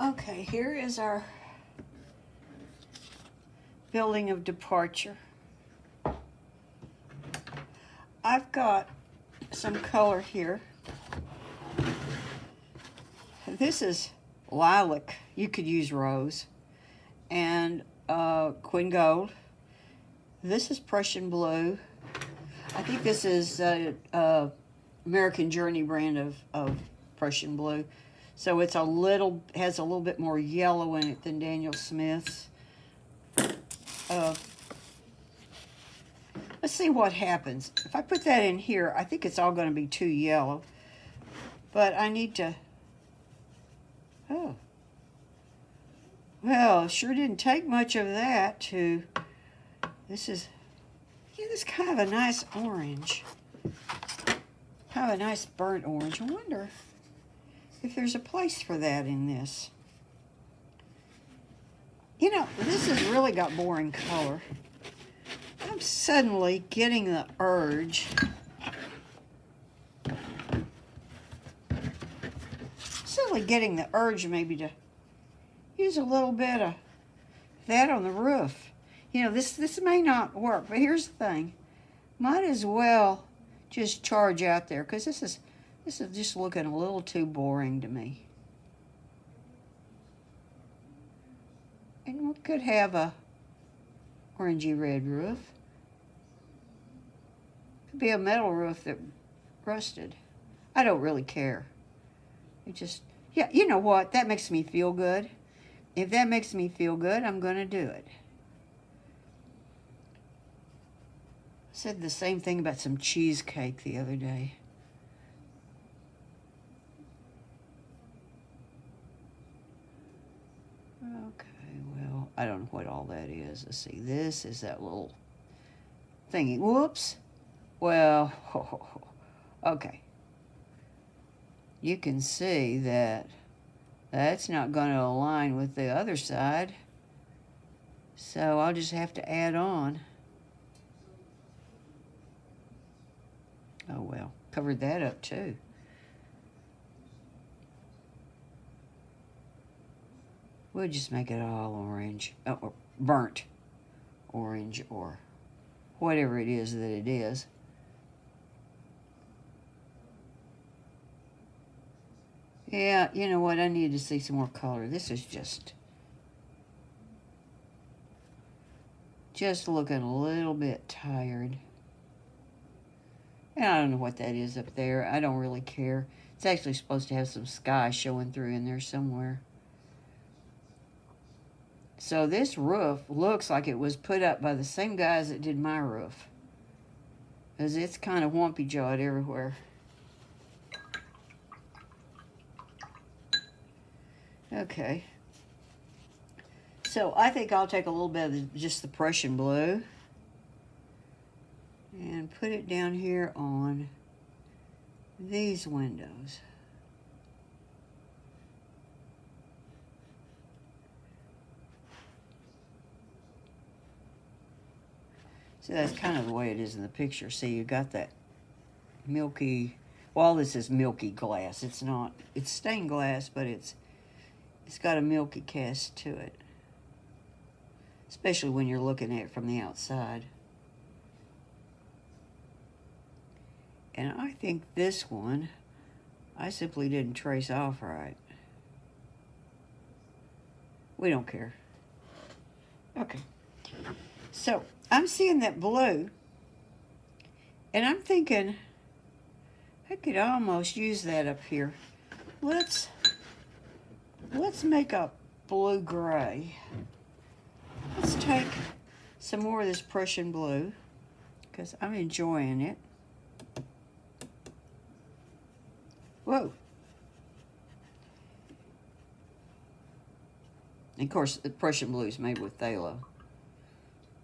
Okay, here is our building of departure. I've got some color here. This is lilac. You could use rose. And Quinn Gold. This is Prussian Blue. I think this is American Journey brand of Prussian Blue. So it's has a little bit more yellow in it than Daniel Smith's. Let's see what happens. If I put that in here, I think it's all going to be too yellow. But I need to... Oh. Well, sure didn't take much of that to... This is... Yeah, this is kind of a nice orange. Kind of a nice burnt orange. I wonder if there's a place for that in this. You know, this has really got boring color. I'm suddenly getting the urge. Maybe to use a little bit of that on the roof. You know, this may not work, but here's the thing. Might as well just charge out there, because this is just looking a little too boring to me. And we could have a orangey red roof. Could be a metal roof that rusted. I don't really care. It just, yeah, you know what? That makes me feel good. If that makes me feel good, I'm going to do it. I said the same thing about some cheesecake the other day. Okay, well, I don't know what all that is. Let's see. This is that little thingy. Whoops. Well, okay. You can see that that's not going to align with the other side. So I'll just have to add on. Oh well, covered that up too. We'll just make it all orange, or burnt orange, or whatever it is that it is. Yeah, you know what? I need to see some more color. This is just looking a little bit tired. And I don't know what that is up there. I don't really care. It's actually supposed to have some sky showing through in there somewhere. So this roof looks like it was put up by the same guys that did my roof, because it's kind of wumpy-jawed everywhere. Okay. So I think I'll take a little bit of just the Prussian Blue and put it down here on these windows. So that's kind of the way it is in the picture. See, you got that milky, well, this is milky glass. It's not, it's stained glass, but it's got a milky cast to it, especially when you're looking at it from the outside. And I think this one, I simply didn't trace off right. We don't care. Okay. So I'm seeing that blue, and I'm thinking I could almost use that up here. Let's make a blue-gray. Let's take some more of this Prussian Blue, because I'm enjoying it. Whoa. And of course, the Prussian Blue is made with phthalo.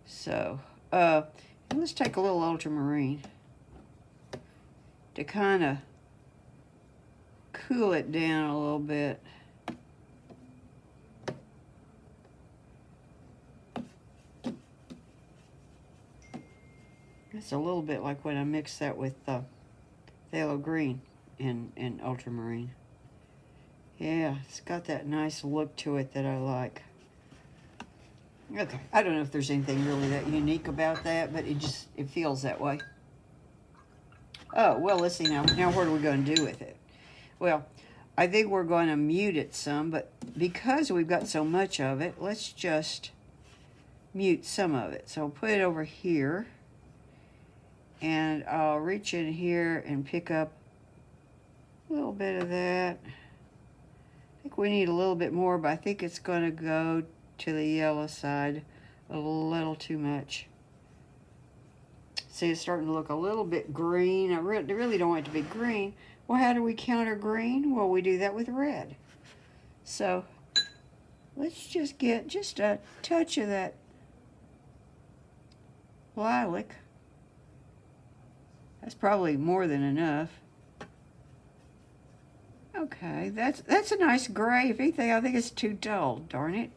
So, let's take a little ultramarine to kind of cool it down a little bit. It's a little bit like when I mix that with phthalo green and ultramarine. Yeah, it's got that nice look to it that I like. Okay, I don't know if there's anything really that unique about that, but it feels that way. Oh, well, let's see now. Now what are we going to do with it? Well, I think we're going to mute it some, but because we've got so much of it, let's just mute some of it. So I'll put it over here, and I'll reach in here and pick up a little bit of that. I think we need a little bit more, but I think it's going to go to the yellow side a little too much. See, it's starting to look a little bit green. I really don't want it to be green. Well, how do we counter green? Well, we do that with red. So let's just get just a touch of that lilac. That's probably more than enough. Okay, that's a nice gray. If anything, I think it's too dull, darn it.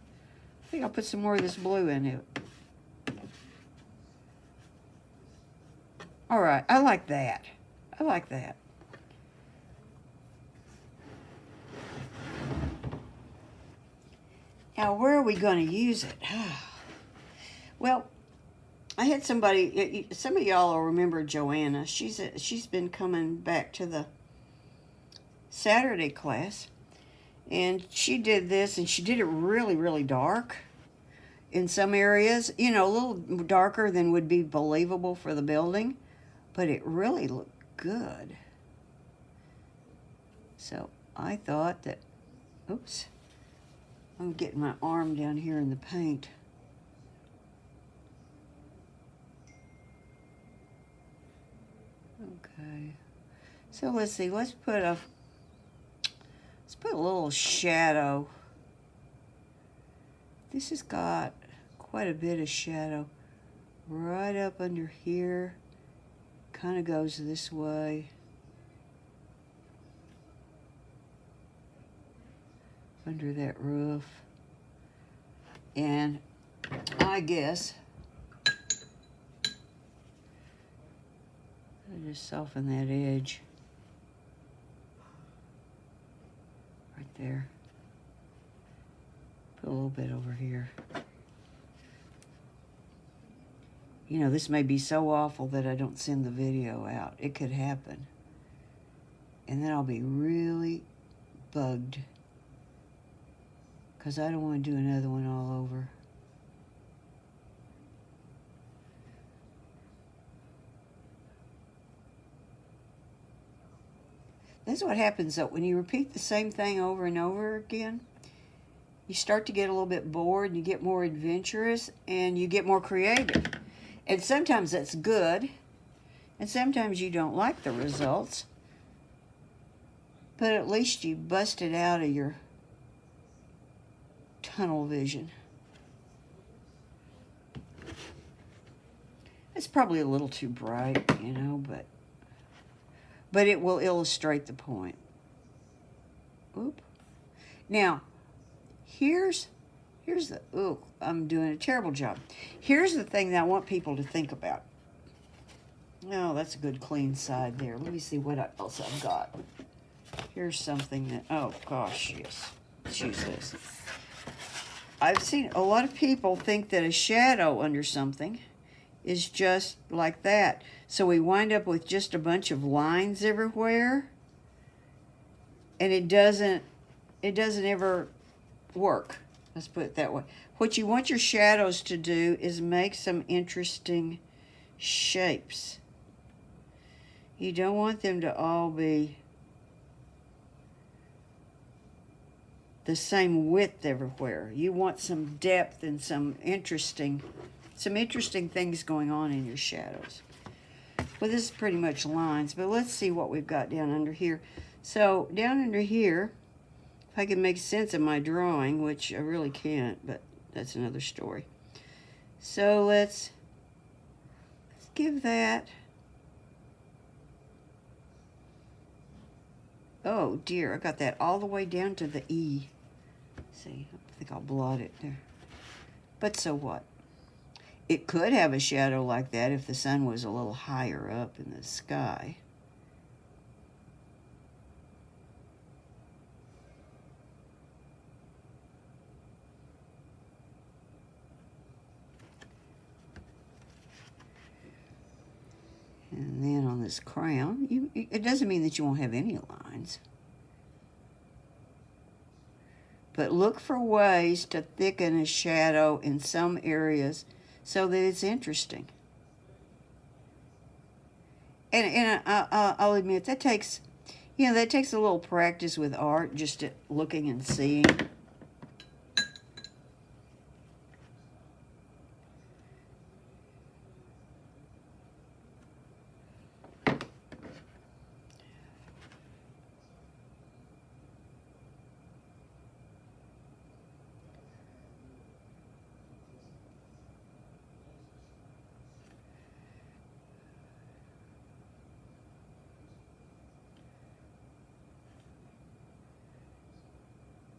I think I'll put some more of this blue in it. All right, I like that. I like that. Now, where are we going to use it? Well, I had somebody, some of y'all will remember Joanna. She's been coming back to the Saturday class, and she did this, and she did it really, really dark in some areas, you know, a little darker than would be believable for the building, but it really looked good. So I thought that, oops, I'm getting my arm down here in the paint. Okay, so let's see, let's put a little shadow. This has got quite a bit of shadow right up under here. Kind of goes this way. Under that roof. And I guess I just soften that edge right there. Put a little bit over here. You know, this may be so awful that I don't send the video out. It could happen. And then I'll be really bugged, because I don't want to do another one all over. That's what happens, though. When you repeat the same thing over and over again, you start to get a little bit bored, and you get more adventurous, and you get more creative. And sometimes that's good, and sometimes you don't like the results, but at least you busted out of your tunnel vision. It's probably a little too bright, you know, but it will illustrate the point. Oop. Now, here's the, ooh, I'm doing a terrible job. Here's the thing that I want people to think about. Oh, that's a good clean side there. Let me see what else I've got. Here's something that, oh gosh, yes. Let's use this. I've seen a lot of people think that a shadow under something is just like that. So we wind up with just a bunch of lines everywhere, and it doesn't ever work. Let's put it that way. What you want your shadows to do is make some interesting shapes. You don't want them to all be the same width everywhere. You want some depth and some interesting things going on in your shadows. Well, this is pretty much lines, but let's see what we've got down under here. So down under here, if I can make sense of my drawing, which I really can't, but that's another story. So let's give that, oh dear, I got that all the way down to the E. Let's see, I think I'll blot it there. But so what? It could have a shadow like that if the sun was a little higher up in the sky. this crown. It doesn't mean that you won't have any lines. But look for ways to thicken a shadow in some areas so that it's interesting. And I'll admit, that takes a little practice with art, just looking and seeing.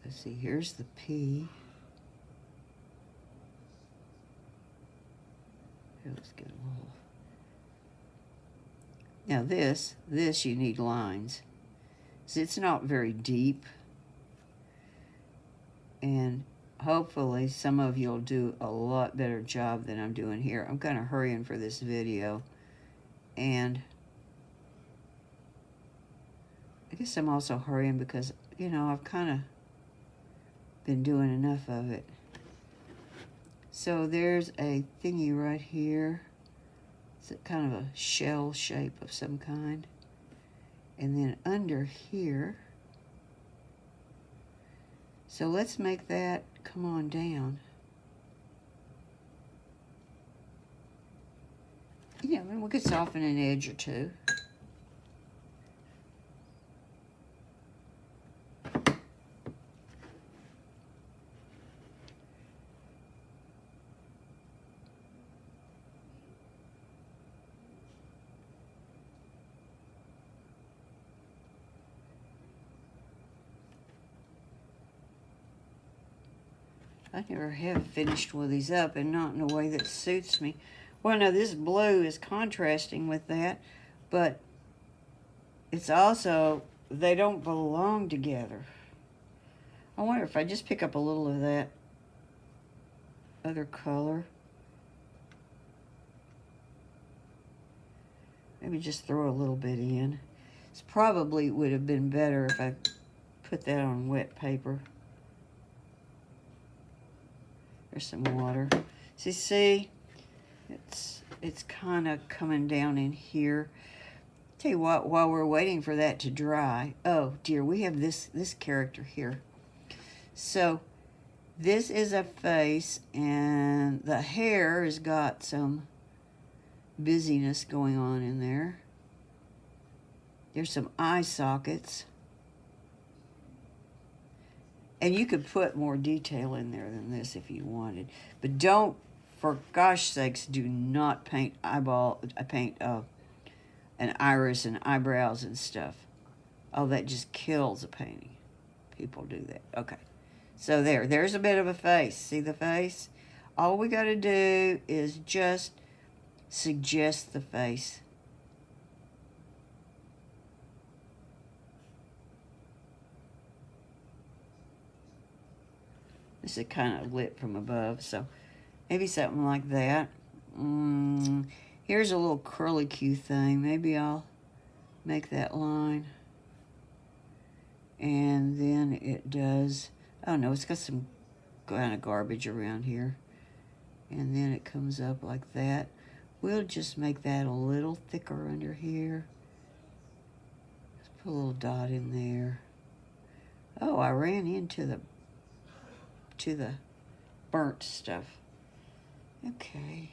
Let's see, here's the P. Let's get a little. Now this you need lines. So it's not very deep. And hopefully some of you will do a lot better job than I'm doing here. I'm kind of hurrying for this video. And I guess I'm also hurrying because, I've kind of been doing enough of it. So there's a thingy right here. It's kind of a shell shape of some kind. And then under here, so let's make that come on down. And we could soften an edge or two. I never have finished one of these up, and not in a way that suits me. Well, no, this blue is contrasting with that, but it's also, they don't belong together. I wonder if I just pick up a little of that other color. Maybe just throw a little bit in. It probably would have been better if I put that on wet paper. There's some water. See, it's kind of coming down in here. Tell you what, while we're waiting for that to dry, oh dear, we have this character here. So this is a face, and the hair has got some busyness going on in there. There's some eye sockets. And you could put more detail in there than this if you wanted. But don't, for gosh sakes, do not paint an iris and eyebrows and stuff. Oh, that just kills a painting. People do that. Okay. So there's a bit of a face. See the face? All we got to do is just suggest the face. This is kind of lit from above, so maybe something like that. Here's a little curlicue thing. Maybe I'll make that line. And then it does, oh no, it's got some kind of garbage around here. And then it comes up like that. We'll just make that a little thicker under here. Let's put a little dot in there. Oh, I ran into the burnt stuff. Okay.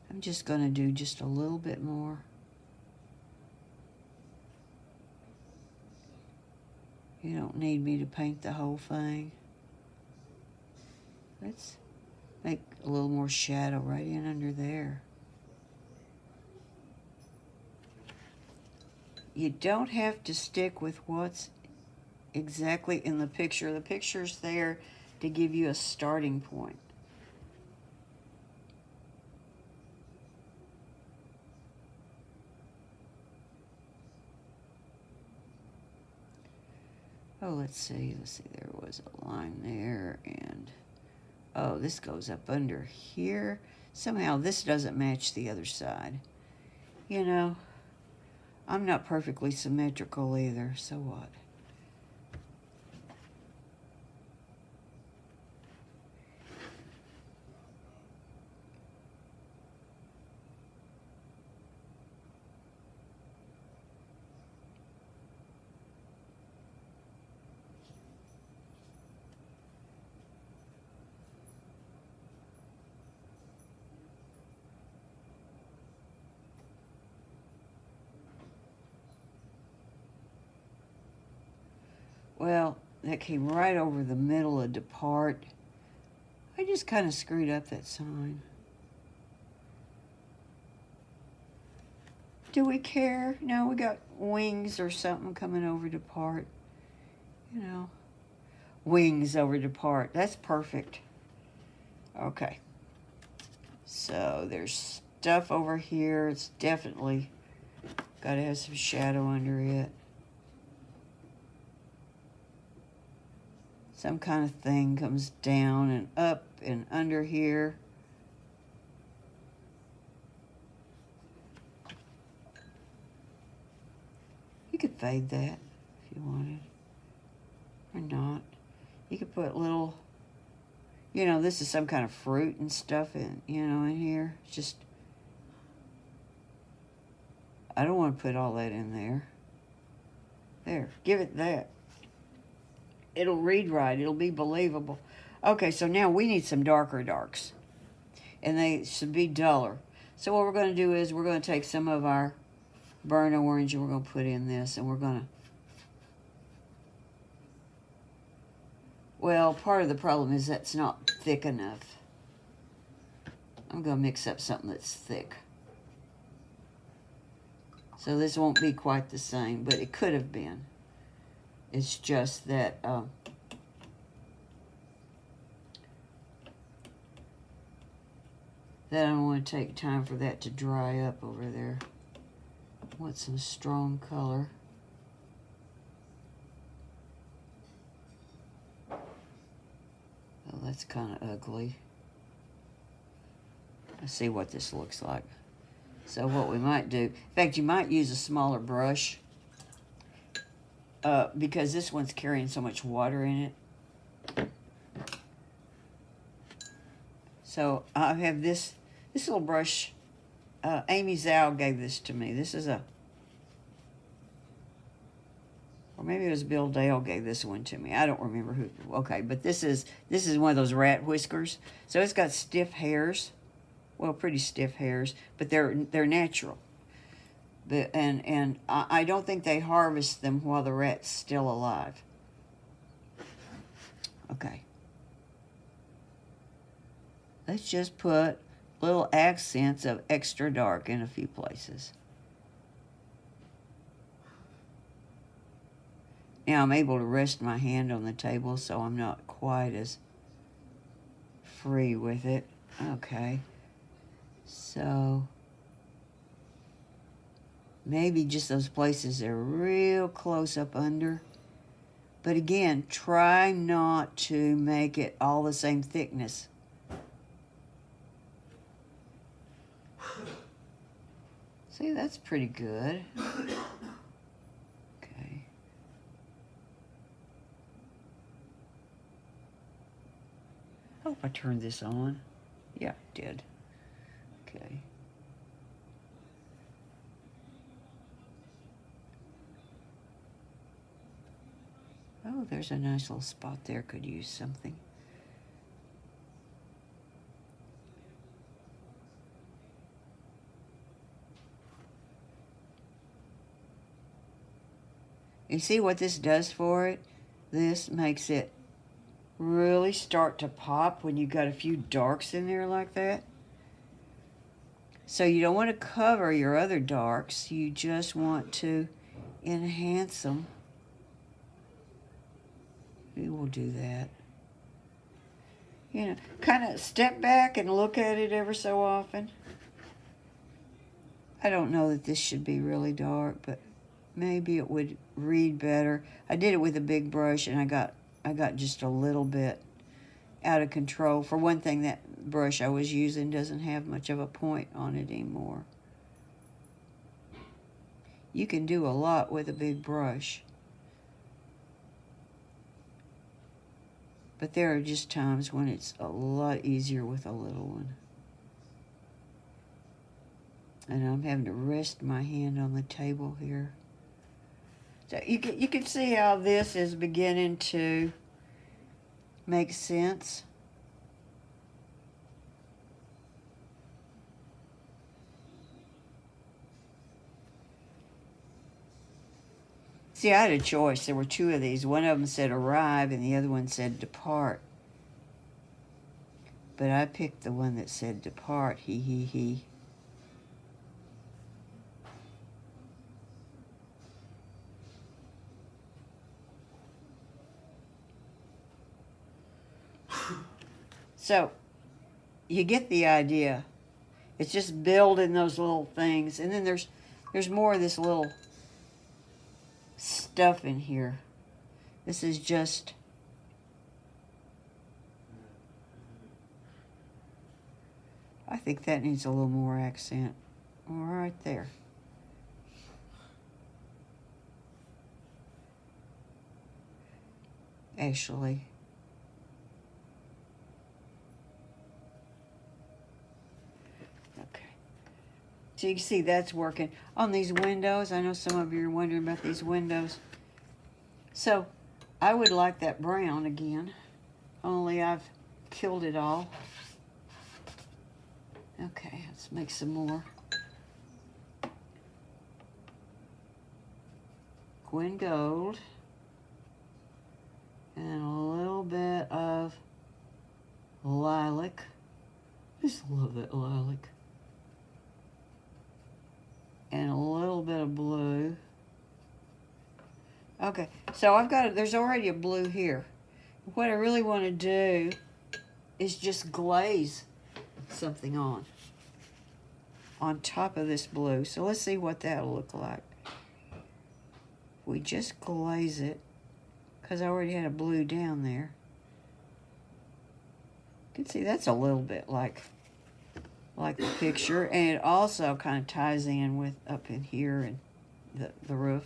I'm just going to do just a little bit more. You don't need me to paint the whole thing. Let's make a little more shadow right in under there. You don't have to stick with what's exactly in the picture. The picture's there to give you a starting point. Oh, let's see, there was a line there, and oh, this goes up under here. Somehow this doesn't match the other side. You know, I'm not perfectly symmetrical either, so what? Well, that came right over the middle of depart. I just kind of screwed up that sign. Do we care? No, we got wings or something coming over depart. You know, wings over depart. That's perfect. Okay. So there's stuff over here. It's definitely got to have some shadow under it. Some kind of thing comes down and up and under here. You could fade that if you wanted, or not. You could put little, you know, this is some kind of fruit and stuff in, you know, in here. It's just, I don't want to put all that in there. There, give it that. It'll read right. It'll be believable. Okay, so now we need some darker darks. And they should be duller. So what we're going to do is we're going to take some of our burnt orange and we're going to put in this. And we're going to... Well, part of the problem is that's not thick enough. I'm going to mix up something that's thick. So this won't be quite the same, but it could have been. It's just that that I don't want to take time for that to dry up over there. I want some strong color. Oh, that's kind of ugly. Let's see what this looks like. So what we might do, in fact, you might use a smaller brush. Because this one's carrying so much water in it. So I have this little brush. Amy Zhao gave this to me. This is or maybe it was Bill Dale gave this one to me. I don't remember who. Okay, but this is one of those rat whiskers. So it's got stiff hairs. Well, pretty stiff hairs, but they're natural. And I don't think they harvest them while the rat's still alive. Okay. Let's just put little accents of extra dark in a few places. Now I'm able to rest my hand on the table, so I'm not quite as free with it. Okay. So... maybe just those places that are real close up under. But again, try not to make it all the same thickness. See, that's pretty good. Okay. I hope I turned this on. Yeah, I did. Okay. Oh, there's a nice little spot there. Could use something. You see what this does for it? This makes it really start to pop when you got a few darks in there like that. So you don't want to cover your other darks. You just want to enhance them. We will do that. You know, kind of step back and look at it ever so often. I don't know that this should be really dark, but maybe it would read better. I did it with a big brush and I got just a little bit out of control. For one thing, that brush I was using doesn't have much of a point on it anymore. You can do a lot with a big brush. But there are just times when it's a lot easier with a little one. And I'm having to rest my hand on the table here. So you can see how this is beginning to make sense. See, I had a choice. There were two of these. One of them said arrive and the other one said depart. But I picked the one that said depart, he. So, you get the idea. It's just building those little things. And then there's more of this little stuff in here. This is just I think that needs a little more accent right there. Actually, okay. So you can see that's working on these windows. I know some of you are wondering about these windows. So I would like that brown again, only I've killed it all. Okay, let's make some more. Gwyn Gold. And a little bit of lilac. Just love that lilac. And a little bit of blue. Okay, so there's already a blue here. What I really want to do is just glaze something on top of this blue. So let's see what that'll look like. We just glaze it, because I already had a blue down there. You can see that's a little bit like the picture, and it also kind of ties in with up in here and the roof.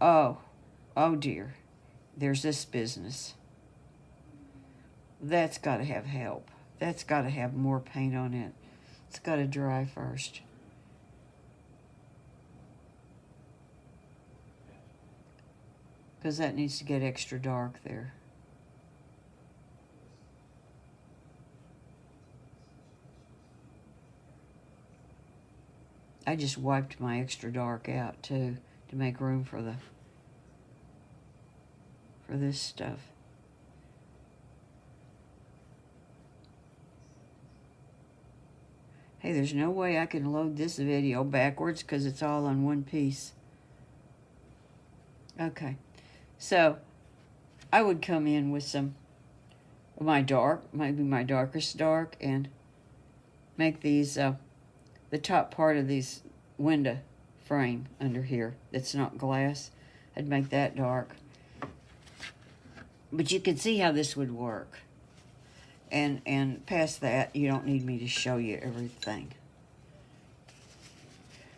Oh dear, there's this business. That's got to have help. That's got to have more paint on it. It's got to dry first. Because that needs to get extra dark there. I just wiped my extra dark out too to make room for this stuff. Hey, there's no way I can load this video backwards because it's all on one piece. Okay, so I would come in with some of my dark, maybe my darkest dark, and make these, the top part of these window frame under here that's not glass. I'd make that dark. But you can see how this would work. And past that, you don't need me to show you everything.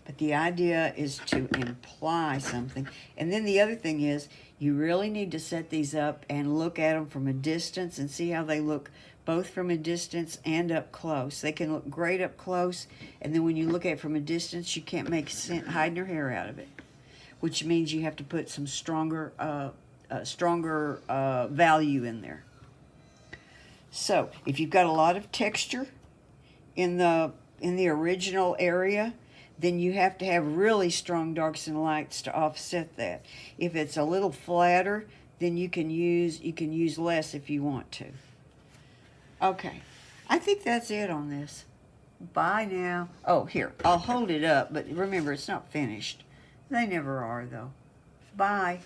But the idea is to imply something. And then the other thing is, you really need to set these up and look at them from a distance and see how they look both from a distance and up close. They can look great up close, and then when you look at it from a distance, you can't make sense hiding your hair out of it, which means you have to put some stronger value in there. So if you've got a lot of texture in the original area, then you have to have really strong darks and lights to offset that. If it's a little flatter, then you can use less if you want to. Okay, I think that's it on this. Bye now. Oh, here, I'll hold it up, but remember, it's not finished. They never are, though. Bye.